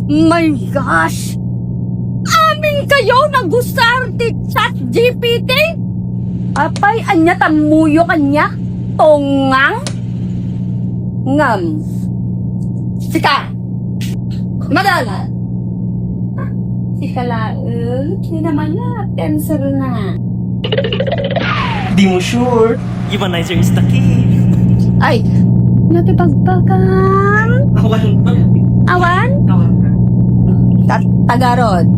My gosh! Amin kayo nagusarte chat GPT? Apay, anya tamuyo kanya? Tongang? Ngam. Sika! Madala! Sika laeng, hindi naman na, cancer na. Di mo sure. Humanizer is the key. Ay, natipagpagan. Awan? Tagarod.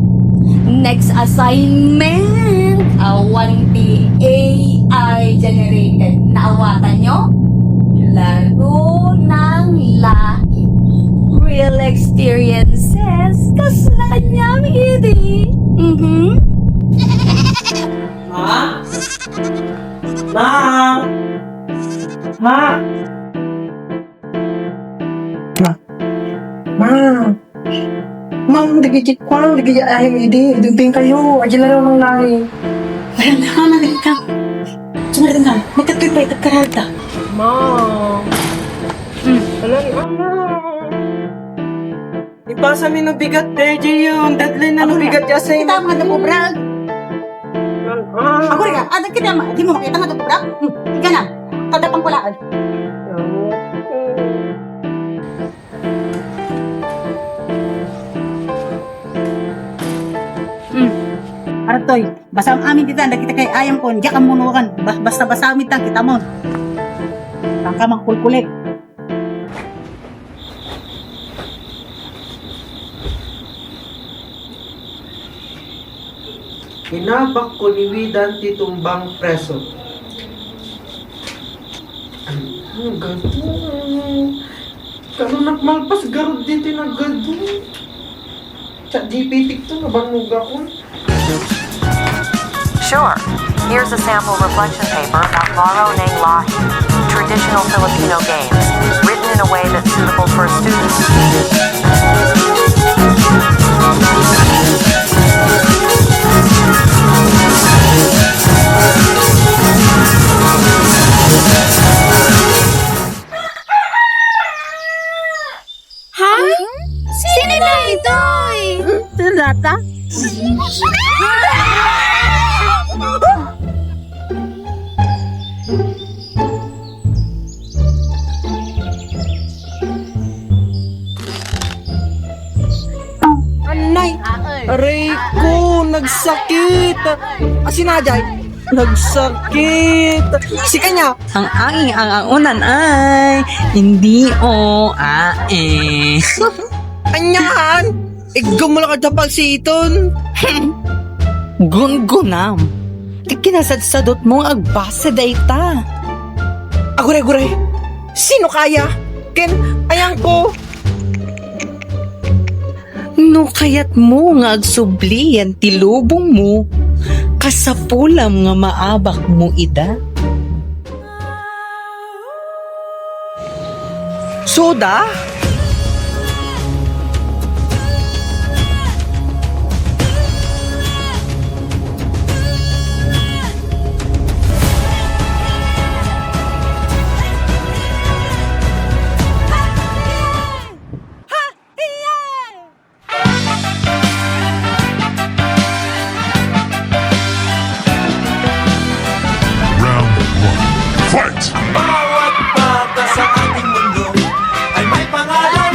Next assignment, awan the AI generated. Naawatan nyo? Laro ng lahi. Real experiences. Kasanyang hindi. Ma? Ma? Ma? Ma? Ma'am, digigit ko, digigit ay hindi. Dugting kayo, adyan na lang ng lahi. Parang nakamalig ka. Sumalit ka. Magkatoy pa itag karalta. Ma? Alam, ama. Ipasa mi ng bigat, Deji yun. Deadline na ng bigat niya sa inyo. Kita mga nabubrag. Ako rin ka. Adan kita, di mo makita nga nabubrag. Ika na. Tadapang kulaan. Aratoy, basta ang amin kita, kita kay ayam ko, hindi ka munukan. Basta amin tang kita mo. Tangka mang kulkulit. Hinabak ko ni Widan titumbang preso. Ang gado. Kano nagmalpas garod dito na gado. Sa GPT to nabanug ako. Sure. Here's a sample reflection paper about Laro Nang Lahi, traditional Filipino games, written in a way that's suitable for students. Ha? Sino na ito? Lata? Anay! Aray ko! Nagsakit! Asinajay! Nagsakit! Si kanya! Ang unan ay hindi Anyahan! Ikaw mo lang ka pagsiton! gungunam. Kinasadsadot mo agbasa dayta. Agure-gure! Sino kaya? Ken, ayang ko! No kayat mo nga agsubli yan tilubong mo. Kasapulam nga maabak mo ida. Soda? Bawat bata sa ating mundo ay may pangalan,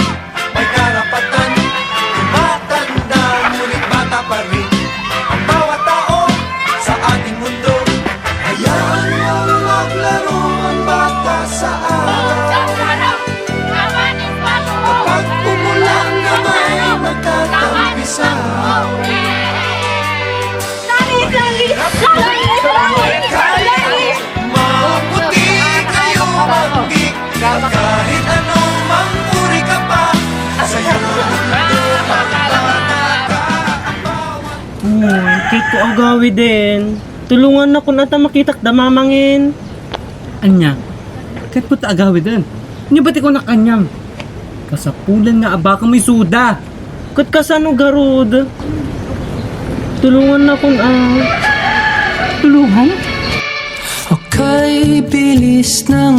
may karapatan. Matanda ngunit bata pa rin ang bawat tao sa ating mundo. Hayaan mo maglaro ang bata sa araw. Kapag umulan na may magtatampisaw. Mabuti kayo magdik kahit anong mang-uri ka pa. Sa'yo Uy, kay ko agawi din. Tulungan na ko na ta makitak damamangin. Anya, kahit ko taagawi din. Hindi ba't ikaw nakanyam? Kasapulan nga abaka mo'y suda. Kat kasano garod? Tulungan na kung Tulungan? Okay, bilis ng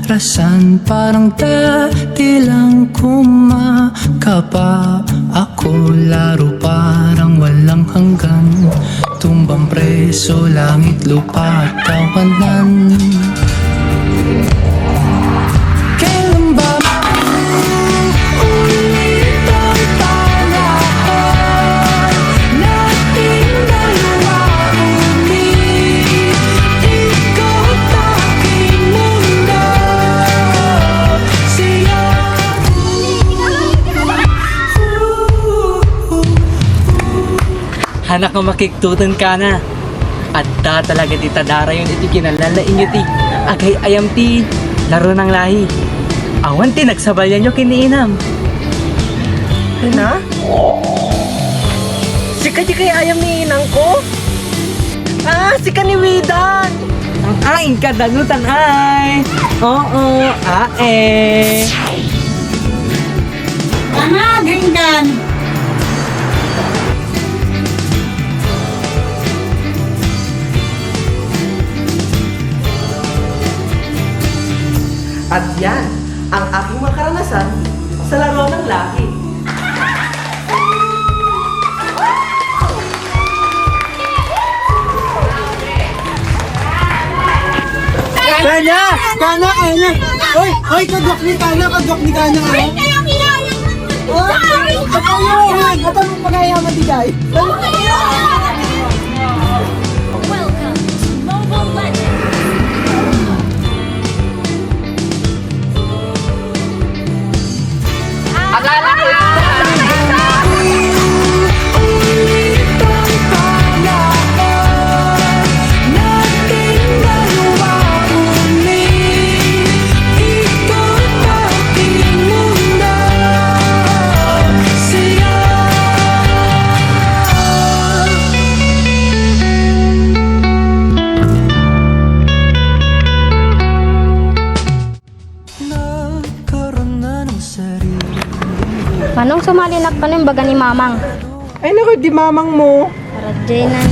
atrasan, parang dati lang kumakapa ako. Laro parang walang hanggan, tumbang preso, langit, lupa at tawanan. Kailan ba ulit ang panahon nating dalawa ulit? Ikaw at aking mundo siya. Hanak nga makiktutan ka na. At da talaga di tadara yun iti kinalala inyo ti. Agay ayam ti laro ng lahi. Awan ti nagsabayan nyo kiniinam. Na? Sika di kay ayam ni inang ko? Sika ni Widan! Ang aing kadagutan ay. Oo, ae. Aha, ginggan. At yan ang aking mga karanasan sa laro ng laki. Kana! Kana! Hoy! Hoy! Kagwak ni Kana! Kagwak ni Kana! Ay! Kaya kinayang! Ay! Katayo! Katayo mo pagayaman di Jai! Welcome to Mobile Legends! Ulit ang panahon nating dalawa ulit. Ikaw at aking mundo siya. Nagkaroon na ng sarili. Manong sumalinak pa ng baga ni Mamang. Ay naku, di mamang mo! Para di na